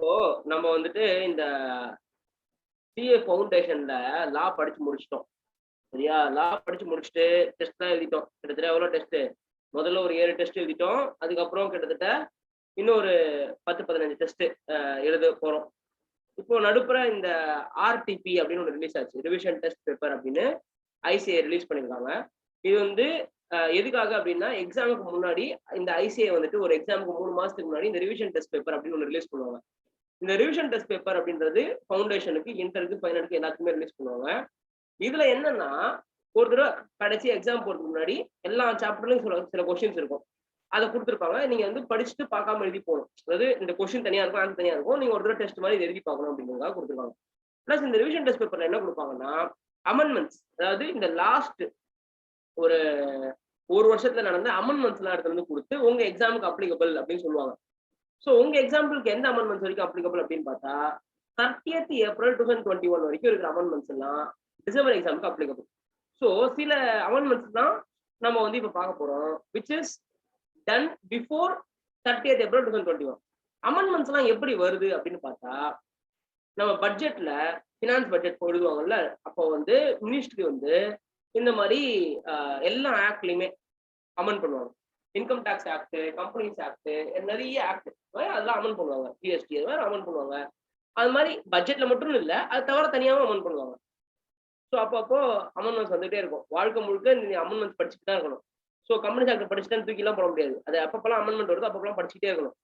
இப்போ நம்ம வந்துட்டு இந்த சிஏ ஃபவுண்டேஷன்ல லா படிச்சு முடிச்சிட்டோம். சரியா? லா படிச்சு முடிச்சுட்டு டெஸ்ட்லாம் எழுதிட்டோம். கிட்டத்தட்ட எவ்வளோ டெஸ்ட்டு? முதல்ல ஒரு 7 டெஸ்ட் எழுதிட்டோம். அதுக்கப்புறம் கிட்டத்தட்ட இன்னும் ஒரு 10, 15 டெஸ்ட்டு எழுத போறோம். இப்போ நடுப்புற இந்த ஆர்டிபி அப்படின்னு ஒண்ணு ரிலீஸ் ஆச்சு. ரிவிஷன் டெஸ்ட் பேப்பர் அப்படின்னு ஐசிஏ ரிலீஸ் பண்ணியிருக்காங்க. இது வந்து எதுக்காக அப்படின்னா, எக்ஸாமுக்கு முன்னாடி இந்த ஐசிஏ வந்துட்டு ஒரு எக்ஸாமுக்கு 3 மாசத்துக்கு முன்னாடி இந்த ரிவிஷன் டெஸ்ட் பேப்பர் அப்படின்னு ஒண்ணு ரிலீஸ் பண்ணுவாங்க. இந்த ரிவிஷன் டெஸ்ட் பேப்பர் அப்படின்றது ஃபவுண்டேஷனுக்கு, இன்டருக்கு, ஃபைனலுக்கு எல்லாத்துக்குமே ரிலீஸ் பண்ணுவாங்க. இதுல என்னன்னா, ஒரு தடவ கடைசி எக்ஸாம் போறதுக்கு முன்னாடி எல்லா சாப்டர்லயும் சில சில கொஸ்டின்ஸ் இருக்கும். அத குடுத்துருப்பாங்க. நீங்க வந்து படிச்சுட்டு பார்க்காம எழுதி போணும். அதாவது இந்த கொஸ்டின் தனியா இருக்கும், ஆன்சர் தனியா இருக்கும். நீங்க ஒரு தடவ டெஸ்ட் மாரி இத எழுதி பார்க்கணும் அப்படிங்கிறதுக்காக குடுத்துருக்காங்க. பிளஸ் இந்த ரிவிஷன் டெஸ்ட் பேப்பர்ல என்ன குடுப்பாங்கன்னா, அமெண்ட்மென்ட்ஸ் அதாவது இந்த லாஸ்ட் ஒரு 1 வருஷத்துல நடந்த அமெண்ட்மென்ட்ஸ்லாம் எடுத்துட்டு வந்து குடுத்து, உங்க எக்ஸாமுக்கு அப்ளிகபிள் அப்படின்னு சொல்லுவாங்க. சோ உங்க எக்ஸாம்பிளுக்கு எந்த அமெண்ட்மென்ட்ஸ் வரைக்கும் அப்ளிகபிள் அப்படின்னு பார்த்தா, 30th ஏப்ரல் 2021 வரைக்கும் இருக்கிற அமெண்ட்மென்ட்ஸ் எல்லாம் டிசம்பர் எக்ஸாமுக்கு அப்ளிகபிள். சோ சில அமெண்ட்மென்ட்ஸ் தான் நம்ம வந்து இப்ப பார்க்க போறோம். Which is done before 30th April 2021. அமெண்ட்மென்ட்ஸ் எல்லாம் எப்படி வருது அப்படின்னு பார்த்தா, நம்ம பட்ஜெட்ல ஃபினான்ஸ் பட்ஜெட் எழுதுவாங்கல்ல, அப்போ வந்து மினிஸ்ட்ரி வந்து இந்த மாதிரி எல்லா ஆக்ட்லயுமே அமெண்ட் பண்ணுவாங்க. Income tax act, companies act, நிறைய ஆக்ட் அதெல்லாம் அமெண்ட் பண்ணுவாங்க. ஜிஎஸ்டி அது மாதிரி அமெண்ட் பண்ணுவாங்க. அது மாதிரி பட்ஜெட்ல மட்டும் இல்ல, அது தவிர தனியாவும் அமெண்ட் பண்ணுவாங்க. ஸோ அப்பப்போ அமெண்ட்மெண்ட்ஸ் வந்துட்டே இருக்கும். வாழ்க்கை முழுக்க நீங்க அமெண்ட்மெண்ட்ஸ் படிச்சுட்டு தான் இருக்கணும். ஸோ கம்பெனி ஆக்ட் படிச்சுட்டு தூக்கிலாம் போட முடியாது. அது அப்பப்பெல்லாம் அமெண்ட்மெண்ட் வருது, அப்பப்பெல்லாம் படிச்சுட்டே இருக்கணும்.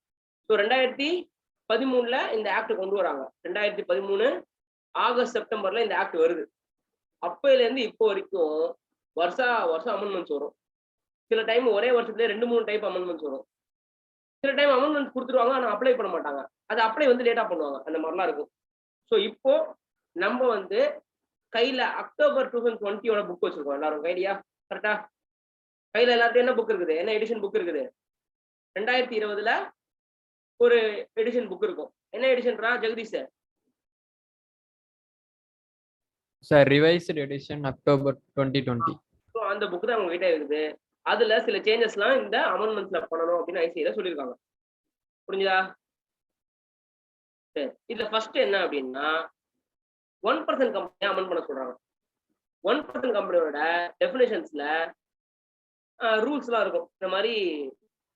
ஸோ 2013ல இந்த ஆக்ட் கொண்டு வராங்க. 2013 ஆகஸ்ட் செப்டம்பர்ல இந்த ஆக்ட் வருது. அப்பையில இருந்து இப்போ வரைக்கும் வருஷம் அமெண்ட்மெண்ட்ஸ் வரும். சில டைம் ஒரே வருஷத்துல 2, 3 டைப் அமெண்ட்மெண்ட்ஸ் வரும். சில டைம் அமெண்ட்மெண்ட்ஸ் கொடுத்துருவாங்க, ஆனா அப்ளை பண்ண மாட்டாங்க. அது அப்ளை வந்து லேட்டா பண்ணுவாங்க. அந்த மாதிரிலாம் இருக்கும். ஸோ இப்போ நம்ம வந்து கையில அக்டோபர் 2020 புக் வச்சிருக்கோம் எல்லாரும் கையிலயா? கரெக்டா? கையில எல்லார்ட்டையும் என்ன புக் இருக்குது? என்ன எடிஷன் புக் இருக்குது? 2020ல ஒரு எடிஷன் புக் இருக்கும். என்ன எடிஷன்ரா Jagadish? Sir revised edition October 2020. So அந்த புக் தான் உங்ககிட்ட இருக்குது. அதுல சில சேஞ்சஸ்லாம் இந்த அமெண்ட்மெண்ட்ஸ்ல பண்ணணும் அப்படின்னு ஐசிஐல சொல்லியிருக்காங்க. புரிஞ்சுதா? சரி, இதுல ஃபர்ஸ்ட் என்ன அப்படின்னா 1% கம்பெனி அமெண்ட் பண்ண சொல்றாங்க. 1% கம்பெனியோட டெஃபினேஷன்ஸ்ல ரூல்ஸ்லாம் இருக்கும். இந்த மாதிரி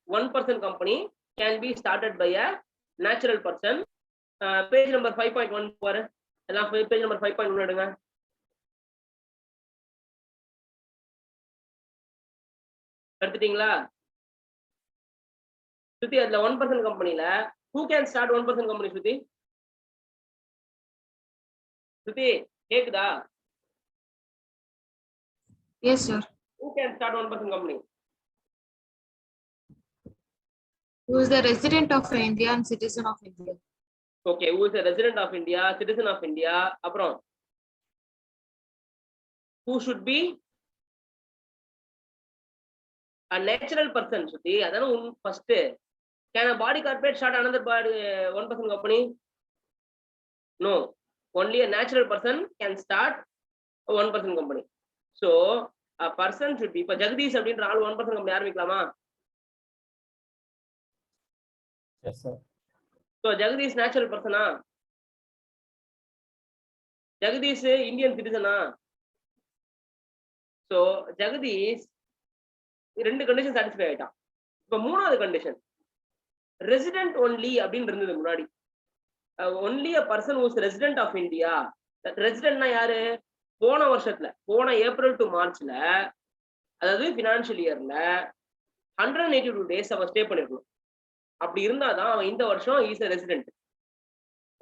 1% company can be started by a natural person. Page number 5.1 பாரு. எல்லாம் பேஜ் நம்பர் 5.1 எடுங்க. எடுத்துட்டீங்களா? ஸ்ருதி, அதுல 1% கம்பெனில who can start 1% company? Shruti Shruti கேக்குதா? Yes, sir. Who can start 1% company? Who is the resident of India and citizen of India? Okay, who is a resident of India, citizen of India. அப்புறம் who should be a natural person. ஸ்ருதி அதான first. Can a body corporate start another body 1% company? No, only a natural person can start a 1% company. So a person should be, இப்ப ஜெகதீஷ் அப்படின்ற ஆள் 1% company ஆரம்பிக்கலாமா? Yes sir. So Jagadish natural பர்சனா? Jagadish Indian சிட்டிசனா? So Jagadish 2 condition satisfy ஆயிட்டான். இப்ப 3வது condition resident only அப்படின்னு இருந்தது முன்னாடி. Only a person whose resident of India. ரெசிடென்ட்னா யாரு? போன வருஷத்துல, போன ஏப்ரல் டு மார்ச்ல, அதாவது பினான்சியல் இயர்ல 182 டேஸ் அவன் ஸ்டே பண்ணிருக்கணும். அப்படி இருந்தாதான் அவன் இந்த வருஷம் இஸ் எ ரெசிடென்ட்.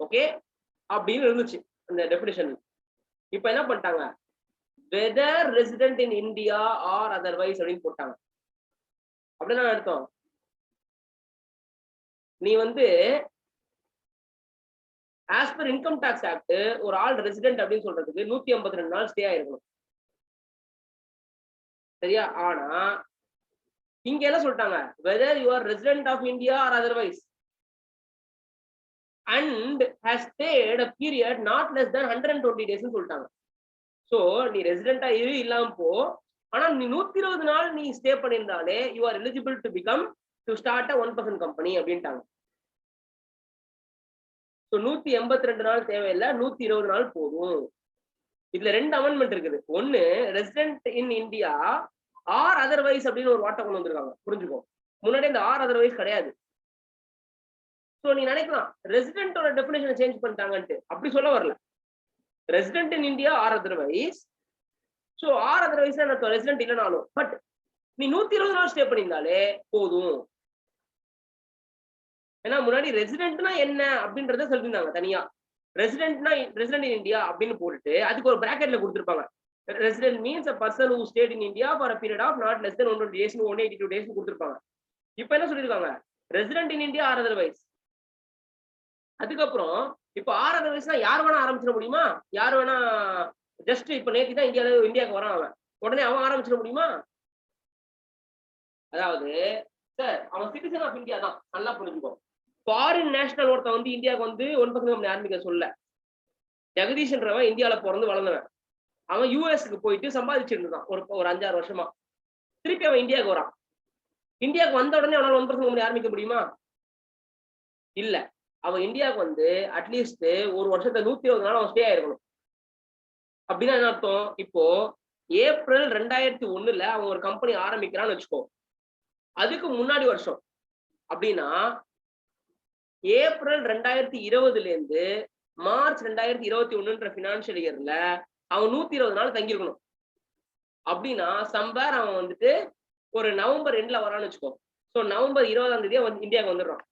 ஓகே அப்படின்னு இருந்துச்சு அந்த டெபினிஷன். இப்ப என்ன பண்ணிட்டாங்க? Whether resident in India or otherwise அப்படின்னு போட்டாங்க. அப்படின்னா அர்த்தம், நீ வந்து as per income tax act ஒரு ஆள் ரெசிடென்ட் அப்படின்னு சொல்றதுக்கு 152 நாள் ஸ்டே ஆயிருக்கணும். சரியா? ஆனா இங்க என்ன சொல்லிட்டாங்க? Whether you are resident of India or otherwise and has stayed a period not less than 120 days சொல்லிட்டாங்க. சோ நீ ரெசிடென்டா இல்லாம போ, ஆனா நீ 120 நாள் நீ ஸ்டே பண்ணியிருந்தாலே you are eligible to become to start a 1% company அப்படின்ட்டாங்க. ஸோ 182 நாள் தேவையில்லை, 120 நாள் போதும். இதுல 2 அமெண்ட்மெண்ட் இருக்குது. ஒன்னு resident in India or otherwise அப்படின்னு ஒரு வார்த்தை கொண்டு வந்திருக்காங்க. புரிஞ்சுக்கோ, முன்னாடி இந்த ஆர் அதர்வைஸ் கிடையாது. ஸோ நீ நினைக்கலாம் ரெசிடென்டோட டெஃபினேஷனை சேஞ்ச் பண்ணிட்டாங்கன்ட்டு. அப்படி சொல்ல வரல. Resident in India or otherwise. So or otherwise resident இல்லைனாலும் பட் நீ 120 நாள் ஸ்டே பண்ணியிருந்தாலே போதும். ஏன்னா முன்னாடி ரெசிடென்ட்னா என்ன அப்படின்றத சொல்லியிருந்தாங்க தனியா. ரெசிடென்ட் இன் இந்தியா அப்படின்னு போட்டுட்டு அதுக்கு ஒரு பிராக்கெட்ல கொடுத்துருப்பாங்க. Resident means a person who stayed in India for a period of not less than 120 days to 182 days கொடுத்துருப்பாங்க. இப்போ என்ன சொல்லியிருக்காங்க, resident in India or otherwise. அதுக்கப்புறம் இப்போ ஆர் அதர்வைஸ்னா யார் வேணா ஆரம்பிச்சிட முடியுமா? யார் வேணா ஜஸ்ட் இப்ப நேற்று தான் இந்தியாவுக்கு வரான் அவன், உடனே அவன் ஆரம்பிச்சிட முடியுமா? அதாவது சார் அவன் சிட்டிசன் ஆஃப் இந்தியா தான், நல்லா புரிஞ்சுக்கோ. ஃபாரின் நேஷனல் ஒருத்தன் வந்து இந்தியாவுக்கு வந்து 1% கம்பெனி ஆரம்பிக்க சொல்ல. ஜெகதீஷ்ன்றவன் இந்தியாவில பிறந்து வளர்ந்தவன். அவன் யூஎஸ்க்கு போயிட்டு சம்பாதிச்சுட்டு இருந்தான் ஒரு 5-6 வருஷமா. திருப்பி அவன் இந்தியாவுக்கு வரான். இந்தியாவுக்கு வந்த உடனே அவனால 1% கம்பெனி ஆரம்பிக்க முடியுமா? இல்ல. அவன் இந்தியாவுக்கு வந்து அட்லீஸ்ட் ஒரு வருஷத்தை 120 நாள் அவன் ஸ்டே ஆயிருக்கணும். அப்படின்னா என்ன அர்த்தம், இப்போ ஏப்ரல் 2001 அவன் ஒரு கம்பெனி ஆரம்பிக்கிறான்னு வச்சுக்கோ. அதுக்கு முன்னாடி வருஷம் அப்படின்னா ஏப்ரல் 2020 இருந்து மார்ச் 2021 ஃபினான்ஷியல் இயர்ல அவன் 120 நாள் தங்கியிருக்கணும். அப்படின்னா சம்பேர் அவன் வந்துட்டு ஒரு நவம்பர் எண்ட்ல வரான்னு வச்சுக்கோ. ஸோ நவம்பர் 20 அவன் இந்தியாவுக்கு வந்துடுறான்.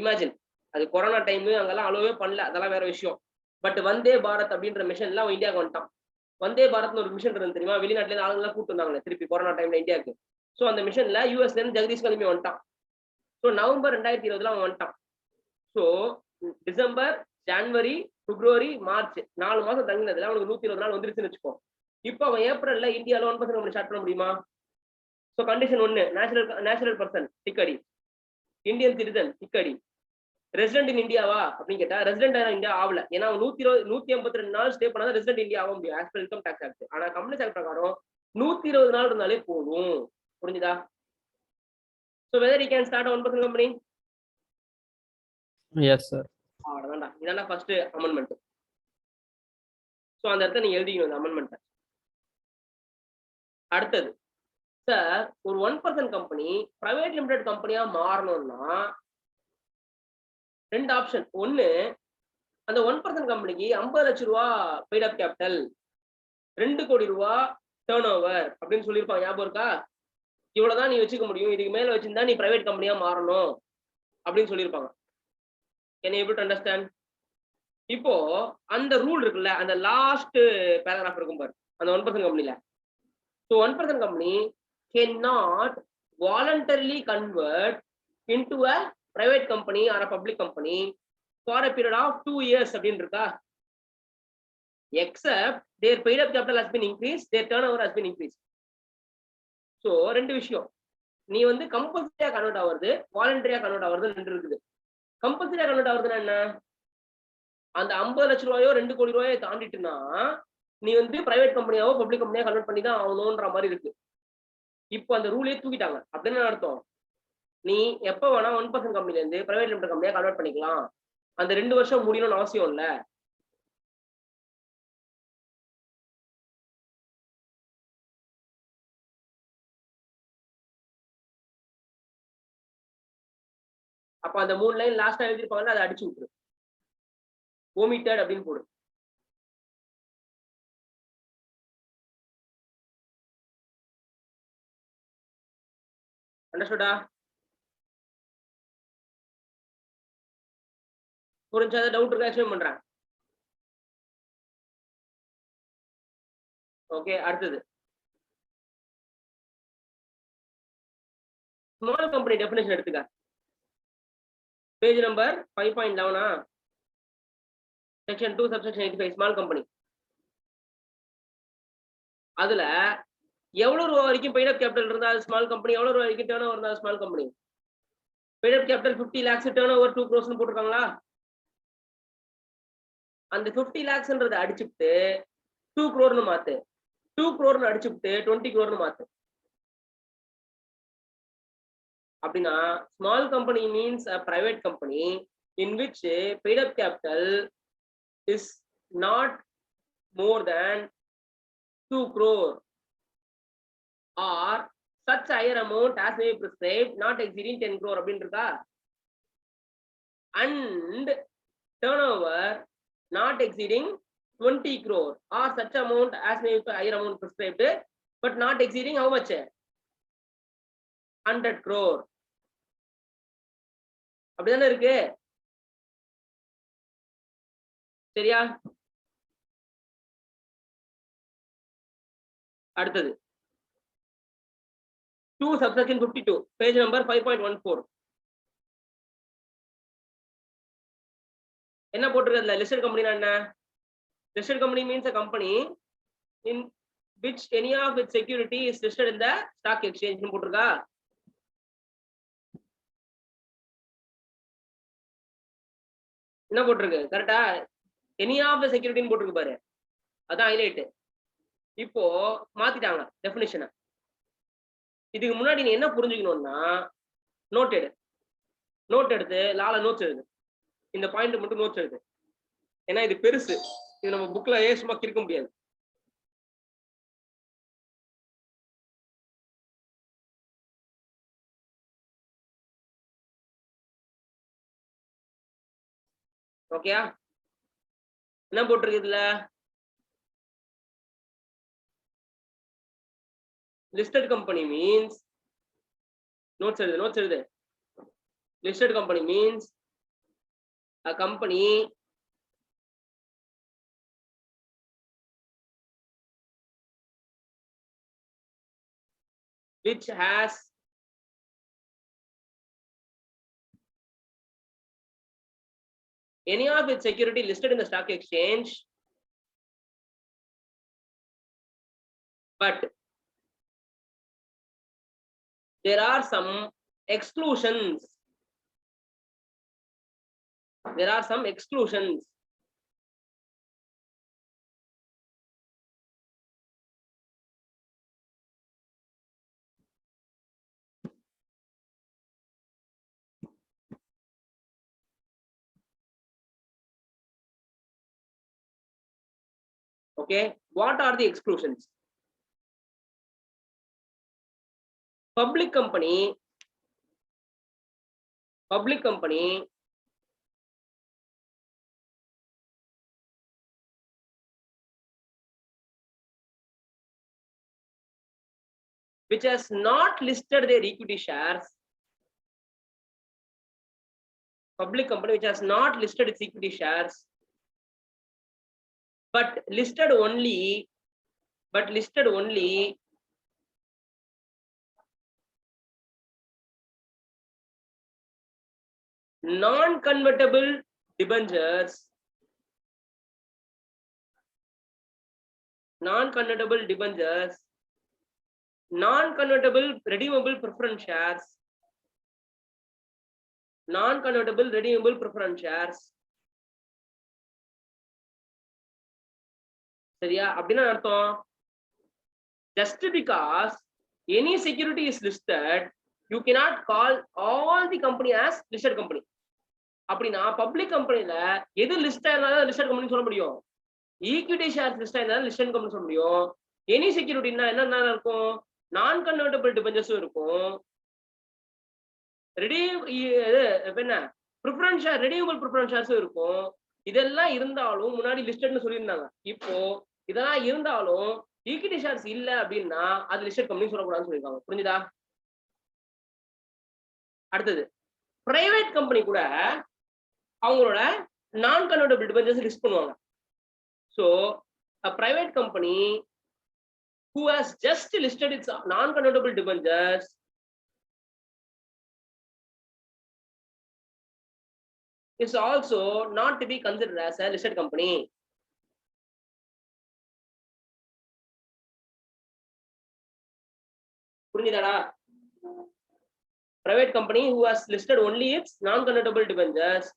இமேஜின், அது கொரோனா டைம், அங்கெல்லாம் அலோவே பண்ணல, அதெல்லாம் வேற விஷயம். பட் வந்தே பாரத் அப்படின்ற மிஷன்ல அவன் இந்தியாவுக்கு வந்துட்டான். வந்தே பாரத்னு ஒரு மிஷன் இருந்து தெரியுமா, வெளிநாட்டுல இருந்து ஆளுங்கெல்லாம் கூப்பிட்டு வந்தாங்களே திருப்பி கொரோனா டைம்ல இந்தியாவுக்கு. ஸோ அந்த மிஷன்ல யூஎஸ்ல இருந்து ஜெகதீஷ் கிளம்பி வந்துட்டான். ஸோ நவம்பர் 2020 அவன் வந்துட்டான். ஸோ டிசம்பர், ஜனவரி, பிப்ரவரி, மார்ச் 4 மாசம் தங்கினதுல அவனுக்கு 120 நாள் வந்துருச்சுன்னு வச்சுக்கோ. இப்போ அவன் ஏப்ரல்ல இந்தியாவில் 1% கம்பெனி ஸ்டார்ட் பண்ண முடியுமா? ஸோ கண்டிஷன் 1, நேஷனல் பர்சன் டிக்கடி, இந்தியன் சிட்டிசன் டிக்கடி. ரெசிடென்ட் இன் இந்தியாவா அப்படின்னு கேட்டா ரெசிடென்ட் இந்தியா ஆகல. ஏன்னா 182 நாள் ஸ்டே பண்ணாதான் ரெசிடென்ட் இந்தியா ஆக முடியும் as per income tax act. ஆனா கம்பெனி ஆக்ட் பிரகாரம் 120 நாள் இருந்தாலே போதும். புரிஞ்சுதா? So whether he can start a 1% company? Yes, sir. அவ்வளவுதான்டா. இதான் ஃபர்ஸ்ட் அமெண்ட்மெண்ட். ஸோ அந்த இடத்த நீங்க எழுதிக்கணும் இந்த அமெண்ட்மெண்ட். அடுத்தது சார், ஒரு 1% கம்பெனி பிரைவேட் லிமிடெட் கம்பெனியா மாறணும்னா 2 ஆப்ஷன். ஒன்னு, அந்த 1% கம்பெனிக்கு 50 லட்சம் ரூபா பெய்ட் அப் கேபிட்டல், 2 கோடி ரூபா டேர்ன் ஓவர் அப்படின்னு சொல்லியிருப்பாங்க. ஞாபகம் இருக்கா? இவ்வளவுதான் நீ வச்சுக்க முடியும், இதுக்கு மேல வச்சிருந்தா நீ பிரைவேட் கம்பெனியா மாறணும் அப்படின்னு சொல்லியிருப்பாங்க. Can you able to understand? இப்போ அந்த ரூல் இருக்குல்ல, அந்த லாஸ்ட் பேராகிராஃப் இருக்கும் பாரு அந்த 1% கம்பெனில. So 1% company cannot voluntarily convert into a private company or a public company for a period of 2 years அப்படின்னு இருக்கா? Except their paid up capital has been increased, their turnover has been increased. So 2 விஷயம். நீ வந்து கம்பல்சரியா convert ஆகுறது, வாலண்டரியா convert ஆகுறது 2 இருக்குது. கம்பல்சரியா கன்வெர்ட் ஆகுறதுன்னா என்ன? அந்த 50 லட்சம் ரூபாயோ 2 கோடி ரூபாயோ தாண்டிட்டுனா நீ வந்து பிரைவேட் கம்பெனியாவோ பப்ளிக் கம்பெனியா கன்வெர்ட் பண்ணி தான் ஆகணும்ன்ற மாதிரி இருக்கு. இப்போ அந்த ரூலே தூக்கிட்டாங்க. அப்படின்னு அர்த்தம், நீ எப்ப வேணா 1% கம்பெனில இருந்து பிரைவேட் லிமிடெட் கம்பெனியா கன்வெர்ட் பண்ணிக்கலாம். அந்த 2 வருஷம் முடியணும்னு அவசியம் இல்ல. அப்ப அந்த 3 லைன் லாஸ்டா எழுதிருப்பாங்கல்ல, அதை அடிச்சு விட்டுரு, ஓமிட்டட் அப்படின்னு போடு. அண்டர்ஸ்டுடா? புரிஞ்சா? டவுட் இருக்கா? எக்ஸ்பிளைன் பண்றேன். ஓகே, அடுத்தது ஸ்மால் கம்பெனி டெஃபினேஷன் எடுத்துக்க. Page number 5.11 section 2 subsection 85 small company. அதுல எவ்வளவு ரூபா வரைக்கும் பெய்ட் அப் கேபிட்டல் இருந்தா அது ஸ்மால் கம்பெனி, எவ்வளவு ரூபா வரைக்கும் டர்ன் ஓவர் இருந்தா ஸ்மால் கம்பெனி? பெய்ட் அப் capital 50 lakhs, turn over 2 crores போட்டிருக்காங்களா? அந்த 50 lakhsன்றதை அடிச்சுட்டு 2 crore மாத்து, 2 crore அடிச்சுட்டு 20 crore மாத்து. அப்படின்னா small company means a private company in which paid up capital is not more than 2 crore or such higher amount as may be prescribed not exceeding 10 crore அப்படின்னு இருக்கா, and turnover not exceeding 20 crore or such amount as may be higher amount prescribed but not exceeding how much 100 crore அப்படிதானே இருக்கு. சரியா? அடுத்தது 2 subsection 52 page number 5.14 என்ன போட்டிருக்கிறதுல listed company என்ன? Listed company means a company in which any of its security is listed in the stock exchange னு போட்டிருக்கா. என்ன போட்டிருக்கு கரெக்டா? எனி ஆஃப் த செக்யூரிட்டின்னு போட்டிருக்கு பாரு, அதான் ஹைலைட். இப்போ மாத்திட்டாங்க டெஃபினிஷனை. இதுக்கு முன்னாடி நீ என்ன புரிஞ்சுக்கணும்னா, நோட் எடுத்து லால நோட்ஸ் எழுது, இந்த பாயிண்ட் மட்டும் நோட்ஸ் எழுது. ஏன்னா இது பெருசு, இது நம்ம புக்ல சும்மா கிறுக்க முடியாது. ஓகேயா? என்ன போட்டிருக்கு இதுல? listed company means notes எழுது. Listed company means a company which has any of its security listed in the stock exchange but there are some exclusions. Okay, what are the exclusions? Public company which has not listed their equity shares, public company which has not listed its equity shares but listed only non-convertible debentures, non-convertible redeemable preference shares, சரியா? அப்படின்னா அர்த்தம், just because any security is listed you cannot call all the company as listed company. அப்படின்னா public கம்பெனில எது list ஆயிருந்தாலும் listed company சொல்ல முடியும், equity shares list ஆயிருந்தாலும் லிஸ்டட் கம்பெனி சொல்ல முடியும். எனி செக்யூரிட்டினா என்ன இருக்கும்? நான் கன்வெர்ட்டபிள் டிபெஞ்சர்ஸும் இருக்கும், ப்ரிஃபரன்ஸ் ஷேர் ரெடியூவபிள் ப்ரிஃபரன்ஸ் ஷேர்ஸும் இருக்கும். இதெல்லாம் இருந்தாலும் முன்னாடி லிஸ்டட்னு சொல்லியிருந்தாங்க. இப்போ இதெல்லாம் இருந்தாலும் ஈக்விட்டி ஷேர்ஸ் இல்ல அப்படின்னா அது லிஸ்டட் கம்பெனி சொல்லக்கூடாதுன்னு சொல்லியிருக்காங்க. புரிஞ்சுதா? அடுத்தது பிரைவேட் கம்பெனி கூட அவங்களோட நான் கன்வெர்ட்டபிள் டிபெஞ்சர்ஸ் லிஸ்ட் பண்ணுவாங்க. So a private company who has just listed its non-convertible debentures is also not to be considered as a listed company. புரியுதாடா? Private company who has listed only its non-convertible debentures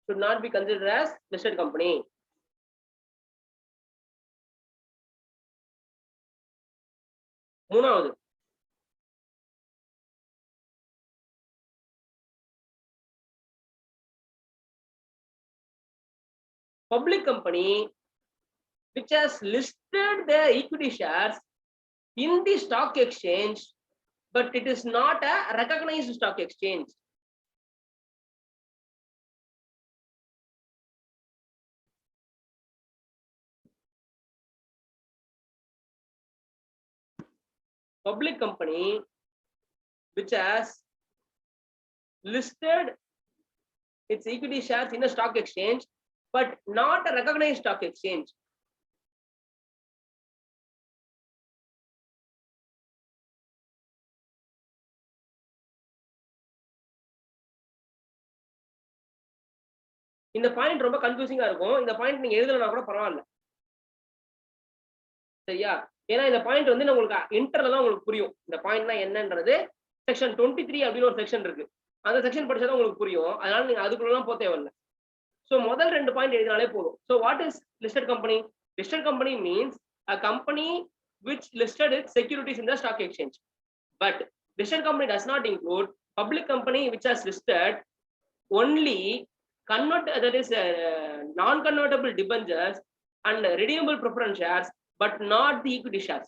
should not be considered as listed company. மூணாவது public company which has listed their equity shares in the stock exchange, but it is not a recognized stock exchange. Public company which has listed its equity shares in a stock exchange, but not a recognized stock exchange. இந்த point ரொம்ப கன்ஃபியூசிங்கா இருக்கும். இந்த point நீங்க எழுதலனா கூட பரவாயில்ல, சரியா? ஏன்னா இந்த பாயிண்ட் வந்து உங்களுக்கு இன்டர்ல உங்களுக்கு புரியும். இந்த பாயிண்ட்னா என்னன்றது செக்ஷன் 23 அப்படின்னு ஒரு செக்ஷன் இருக்கு. அந்த செக்ஷன் படிச்சா உங்களுக்கு புரியும். அதனால நீங்க அதுக்குள்ளலாம் போக தேவையில்லை. ஸோ முதல் 2 பாயிண்ட் எழுதினாலே போதும். So what is listed company? Listed company means a company which listed its securities in the stock exchange. But listed company does not include public company which has listed only that is non-convertible debentures and redeemable preference shares, but not the equity shares.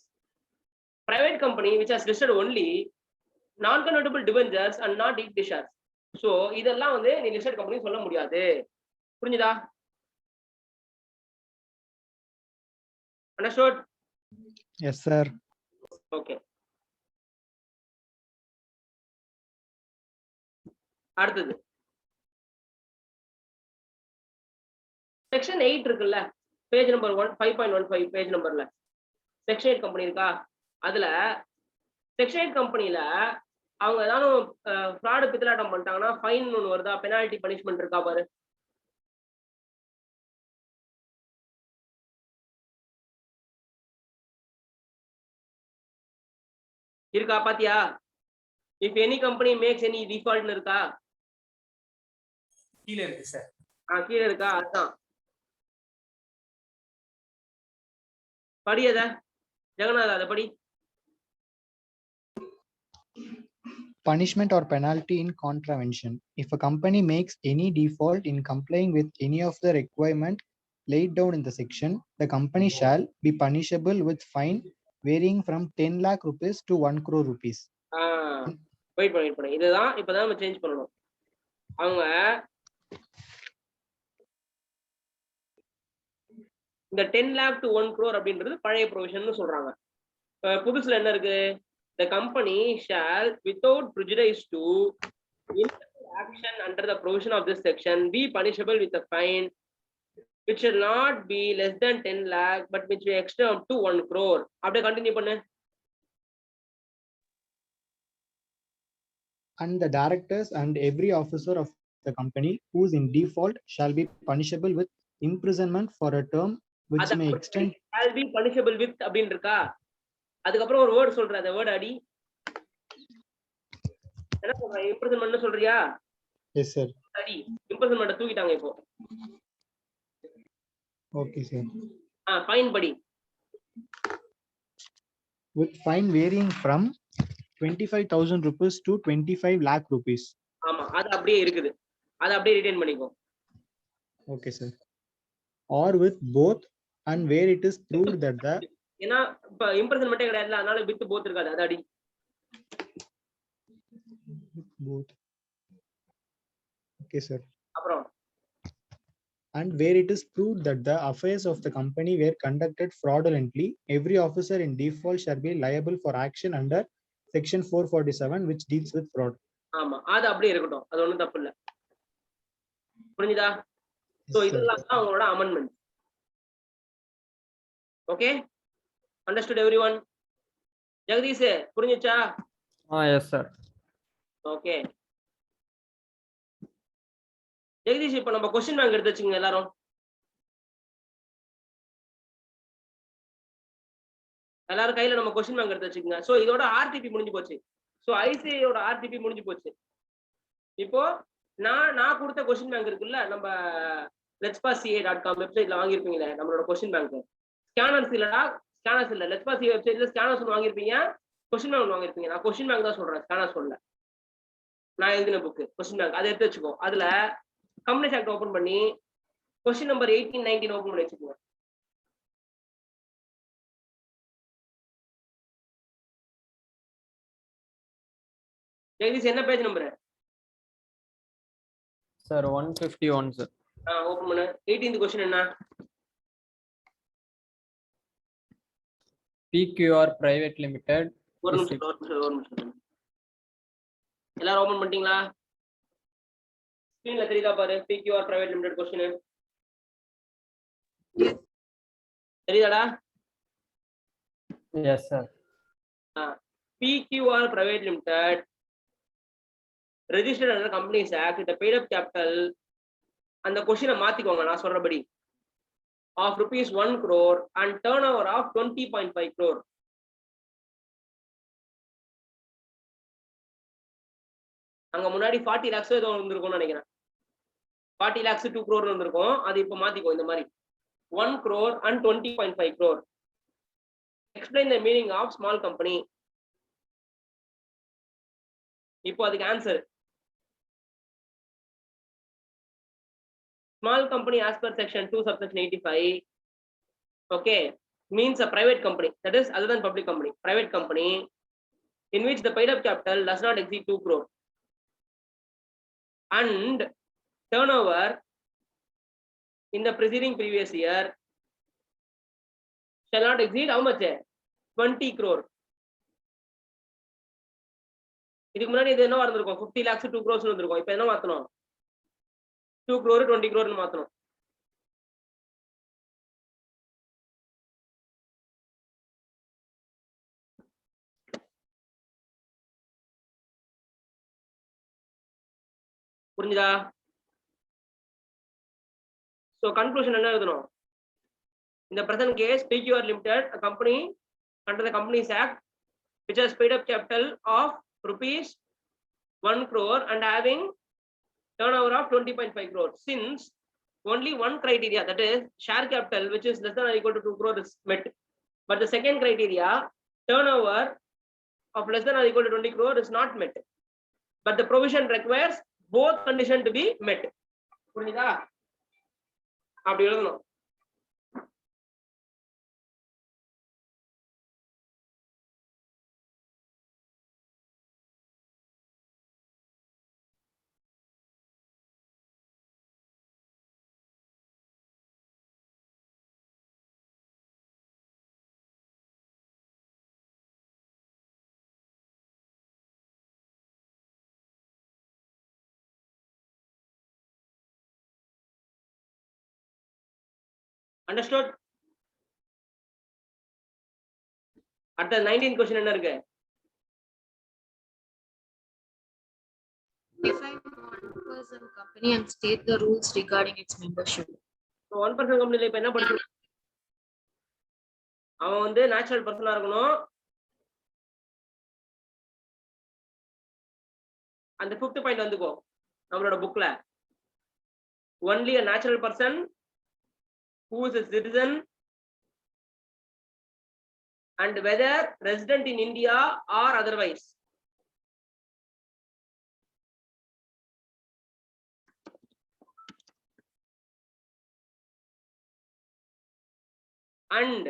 Private company which has listed only non-convertible debentures and not equity shares. So இதெல்லாம் வந்து நீ listed company சொல்ல முடியாது. புரிஞ்சுதா? Understood? Yes, sir. Okay. அடுத்தது section 8 இருக்குல்ல, page number 5.15 page நம்பர்ல section 8 company இருக்கா? அதுல செக்ஷன் 8 கம்பெனில அவங்க ஏதாவது ஃப்ராடு பித்தலாட்டம் பண்ணிட்டாங்கன்னா ஃபைன் ஒன்று வருதா, பெனால்டி பனிஷ்மெண்ட் இருக்கா பாரு. இருக்கா பாத்தியா? If any company maths any default இருக்கா? கீழ இருக்கு சார். கீழே இருக்கா? அதுதான் படி. அத ஜெகநாத் அதை படி. Punishment or penalty in contravention. If a company makes any default in complying with any of the requirement laid down in the section, the company shall be punishable with fine varying from 10 lakh rupees to 1 crore rupees. Wait பண்ணி இதுதான் இப்பதான் நம்ம change பண்ணணும். அவங்க இந்த 10 lakh to 1 crore அப்படின்றது பழைய provision சொல்றாங்க. புதுசுல என்ன இருக்கு? The company shall, without prejudice to action under the provision of this section, be punishable with a fine which shall not be less than 10 lakh but which may extend up to 1 crore. அப்படியே continue பண்ணு. And the directors and every officer of the company who is in default shall be punishable with imprisonment for a term which may extend. Shall be punishable with அப்படினு இருக்கா? அதுக்கப்புறம் ஒரு word சொல்ற, அந்த word அடி. என்ன சொல்ற? இம்ப்ரிசன்மென்ட் சொல்றியா? Yes sir. அடி. இம்ப்ரிசன்மென்ட் தூக்கிட்டாங்க இப்போ. Okay sir. ஃபைன் படி. With fine varying from 25,000 rupees to 25 lakh rupees. ஆமா, அது அப்படியே இருக்குது. அது அப்படியே ரிட்டைன் பண்ணிக்கோ. Okay sir. Or with both and where it is proved that the ஏன்னா இப்ப இம்ப்ரிசன்மென்ட்டே கிடையாதுல, அதனால வித் போத் இருக்காது. அது அடி. both. Okay sir. அப்புறம் and where it is proved that the affairs of the company were conducted fraudulently, every officer in default shall be liable for action under section 447 which deals with fraud. ஆமா, அது அப்படியே இருக்கட்டும். அது ஒண்ணும் தப்பு இல்ல. புரிஞ்சுதா? சோ இதெல்லாம் தான் அவங்களோட amendment. Okay, understood everyone? Jagadish புரிஞ்சுச்சா? Yes sir. ஓகே ஜெகதீஷ், இப்ப நம்ம கொஸ்டின் பேங்க் எடுத்து வச்சுங்க எல்லாரும். எல்லாரும் கையில நம்ம கொஸ்டின் பேங்க் எடுத்து வச்சுக்கோங்க. சோ இதோட ஆர்டிபி முடிஞ்சு போச்சு. சோ ஐசிஐயோட ஆர்டிபி முடிஞ்சு போச்சு. இப்போ நான் கொடுத்த கொஸ்டின் பேங்க் இருக்குல்ல, நம்ம letspaca.com வெப்சைட்ல வாங்கிருப்பீங்களே நம்மளோட கொஸ்டின் பேங்க். ஸ்கேனர்ஸ் இல்லடா, ஸ்கேனர்ஸ் இல்ல, letspaca வெப்சைட்ல ஸ்கேனர்ஸ் வாங்கிருப்பீங்க, கொஸ்டின் பேங்க் வாங்கிருப்பீங்க. நான் கொஸ்டின் பேங்க் தான் சொல்றேன், ஸ்கேனர்ஸ் சொல்லல. நான் எழுதின புக் கொஸ்டின் பேங்க், அதை எடுத்து வச்சுக்கோ. அதுல கம்பெனிஸ் ஆக்ட் ஓபன் பண்ணி Question number 18, 19 open பண்ணி வச்சுக்கோங்க. ஜெகதீஷ் என்ன page number? Sir 151 sir. Open பண்ணு. 18th question என்ன? PQR Private Limited. ஒரு நிமிஷம். எல்லாரும் ஓபன் பண்ணிட்டீங்களா? ஸ்கிரீன்ல தெரியுதா பாரு. PQR Private Limited question. தெரியுதாடா? Yes sir. PQR Private Limited registered under Companies Act with a paid up capital and the question மாத்திக்கோங்க நான் சொல்றபடி of rupees 1 crore and turnover of 20.5 crore. அங்க முன்னாடி 40 lakhs ஏதோ வந்திருக்கும்னு நினைக்கிறேன். 40 lakhs 2 crore வந்திருக்கும். அது இப்ப மாத்திக்கோ இந்த மாதிரி 1 crore and 20.5 crore. Explain the meaning of small company. இப்போ அதுக்கு answer small company as per section 2 subsection 85 okay means a private company, that is other than public company, private company in which the paid up capital does not exceed 2 crore and turnover in the preceding previous year shall not exceed how much? 20 crore. இதுக்கு முன்னாடி இது என்ன வந்திருக்கும்? 50 lakhs 2 crores வந்திருக்கும். இப்போ என்ன மாத்தணும்? 2 crore 20 crore னு மாத்தணும். புரிஞ்சுதா? சோ கன்க்ளூஷன் என்ன எழுதணும்? In the present case, PQR Limited, a company under the Companies Act, which has paid up capital of rupees 1 crore and having turnover of 20.5 crore. Since only one criteria, that is share capital, which is less than or equal to 2 crore is met, but the second criteria, turnover of less than or equal to 20 crore is not met, but the provision requires both conditions to be met. புரியுதா? அப்படி எழுதணும். Understood? At the 19th question என்ன இருக்கு? Define one-person company and state the rules regarding its membership. So 1% கம்பெனில இப்ப என்ன படிக்கணும்? அவன் வந்து நேச்சுரல் பர்சனா இருக்கணும். அந்த 5th பாயிண்ட் வந்துக்கோ நம்மளோட புக்ல. Only a natural person who is a citizen and whether resident in India or otherwise. And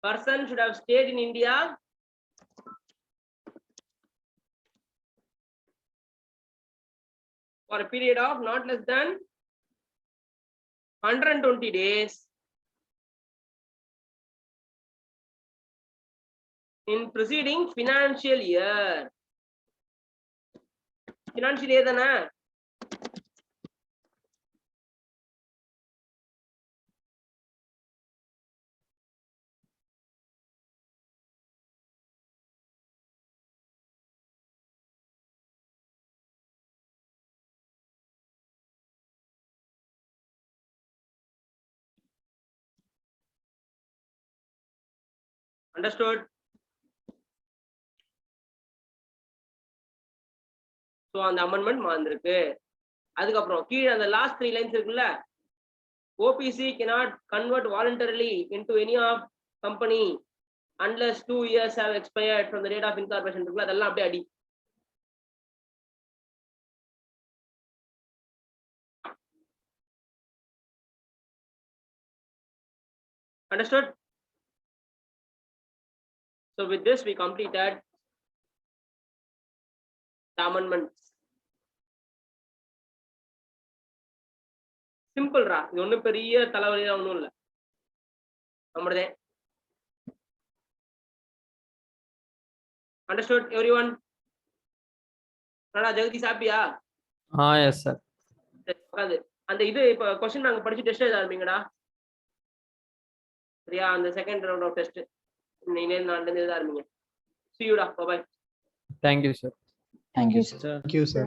person should have stayed in India for a period of not less than 120 days in preceding financial year. Financial year தானே? Understood? So அந்த amendment மாந்திருக்கு. அதுக்கப்புறம் கீழே அந்த last 3 lines இருக்குல்ல, OPC cannot convert voluntarily into any of company unless 2 years have expired from the date of incorporation இருக்குல்ல, அதெல்லாம் அப்படியே அடி. Understood? So with this we completed the amendments. Simple ரா, இது ஒண்ணும் பெரிய தலைவலியா ஒண்ணும் இல்ல. நம்மளதே. Understood everyone? ஜெகதீஷ் ஹாப்பியா? yes sir. அந்த இது இப்ப क्वेश्चन நாங்க படிச்சு டெஸ்ட் எழுத ஆரம்பிங்கடா. சரியா? அந்த செகண்ட் ரவுண்ட் ஆஃப் டெஸ்ட் நீங்க நாளைல இருந்து எழுத ஆரம்பிங்க. See you டா. Bye bye. Thank you sir. Thank you, sir. Sir. Thank you, sir.